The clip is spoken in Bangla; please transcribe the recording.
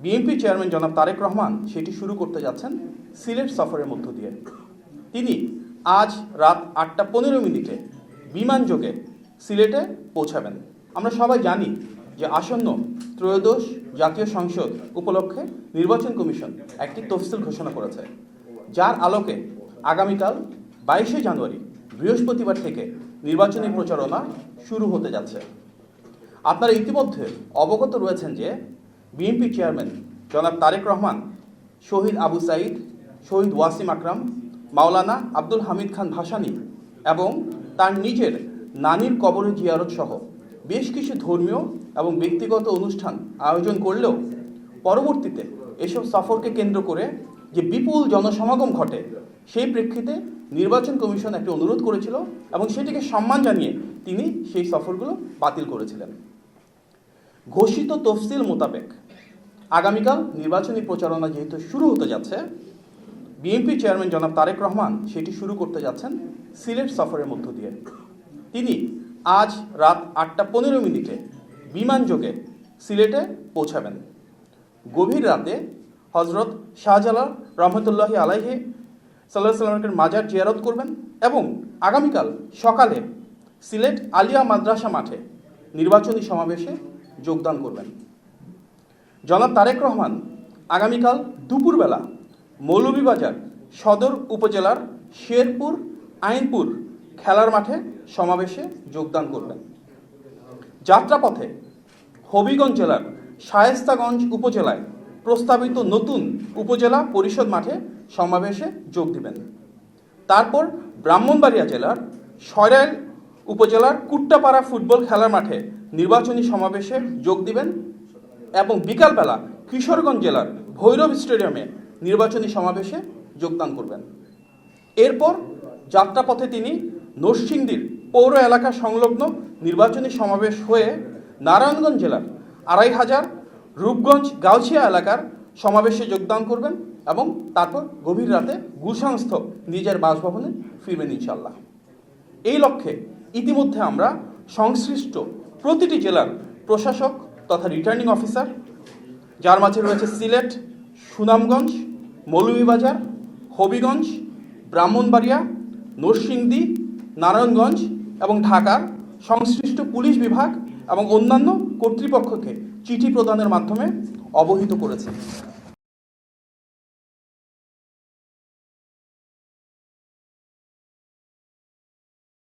বিএনপি চেয়ারম্যান জনাব তারেক রহমান সেটি শুরু করতে যাচ্ছেন সিলেট সফরের মধ্য দিয়ে। তিনি আজ রাত 8:15 বিমানযোগে সিলেটে পৌঁছাবেন। আমরা সবাই জানি যে আসন্ন ত্রয়োদশ জাতীয় সংসদ উপলক্ষে নির্বাচন কমিশন একটি তফসিল ঘোষণা করেছে, যার আলোকে আগামীকাল 22 জানুয়ারি বৃহস্পতিবার থেকে নির্বাচনী প্রচারণা শুরু হতে যাচ্ছে। আপনারা ইতিমধ্যে অবগত রয়েছেন যে বিএনপি চেয়ারম্যান জনাব তারেক রহমান শহীদ আবু সাঈদ, শহীদ ওয়াসিম আকরাম, মাওলানা আব্দুল হামিদ খান ভাসানী এবং তার নিজের নানির কবরে জিয়ারত সহ বেশ কিছু ধর্মীয় এবং ব্যক্তিগত অনুষ্ঠান আয়োজন করলেও পরবর্তীতে এসব সফরকে কেন্দ্র করে যে বিপুল জনসমাগম ঘটে, সেই প্রেক্ষিতে নির্বাচন কমিশন একটি অনুরোধ করেছিল এবং সেটিকে সম্মান জানিয়ে তিনি সেই সফরগুলো বাতিল করেছিলেন। ঘোষিত তফসিল মোতাবেক আগামীকাল নির্বাচনী প্রচারণা যেহেতু শুরু হতে যাচ্ছে, বিএনপি চেয়ারম্যান জনাব তারেক রহমান সেটি শুরু করতে যাচ্ছেন সিলেট সফরের মধ্য দিয়ে। তিনি আজ রাত 8:15 বিমানযোগে সিলেটে পৌঁছাবেন। গভীর রাতে হজরত শাহজালাল রহমতুল্লাহি আলাইহি সাল্লাল্লাহু আলাইহি ওয়াসাল্লামের মাজার জিয়ারত করবেন এবং আগামীকাল সকালে সিলেট আলিয়া মাদ্রাসা মাঠে নির্বাচনী সমাবেশে যোগদান করবেন। জনাব তারেক রহমান আগামীকাল দুপুরবেলা মৌলভীবাজার সদর উপজেলার শেরপুর আইনপুর খেলার মাঠে সমাবেশে যোগদান করবেন। যাত্রাপথে হবিগঞ্জ জেলার শায়েস্তাগঞ্জ উপজেলায় প্রস্তাবিত নতুন উপজেলা পরিষদ মাঠে সমাবেশে যোগ দিবেন। তারপর ব্রাহ্মণবাড়িয়া জেলার সরাইল উপজেলার কুট্টাপাড়া ফুটবল খেলার মাঠে নির্বাচনী সমাবেশে যোগ দিবেন এবং বিকালবেলা কিশোরগঞ্জ জেলার ভৈরব স্টেডিয়ামে নির্বাচনী সমাবেশে যোগদান করবেন। এরপর যাত্রাপথে তিনি নরসিংদীর পৌর এলাকা সংলগ্ন নির্বাচনী সমাবেশ হয়ে নারায়ণগঞ্জ জেলার 2500 রূপগঞ্জ গাউছিয়া এলাকার সমাবেশে যোগদান করবেন এবং তারপর গভীর রাতে গুলশানস্থ নিজের বাসভবনে ফিরবেন ইনশাল্লাহ। এই লক্ষ্যে ইতিমধ্যে আমরা সংশ্লিষ্ট প্রতিটি জেলার প্রশাসক তথা রিটার্নিং অফিসার, যার মাঝে রয়েছে সিলেট, সুনামগঞ্জ, মৌলভীবাজার, হবিগঞ্জ, ব্রাহ্মণবাড়িয়া, নরসিংদী, নারায়ণগঞ্জ এবং ঢাকার সংশ্লিষ্ট পুলিশ বিভাগ এবং অন্যান্য কর্তৃপক্ষকে চিঠি প্রদানের মাধ্যমে অবহিত করেছে।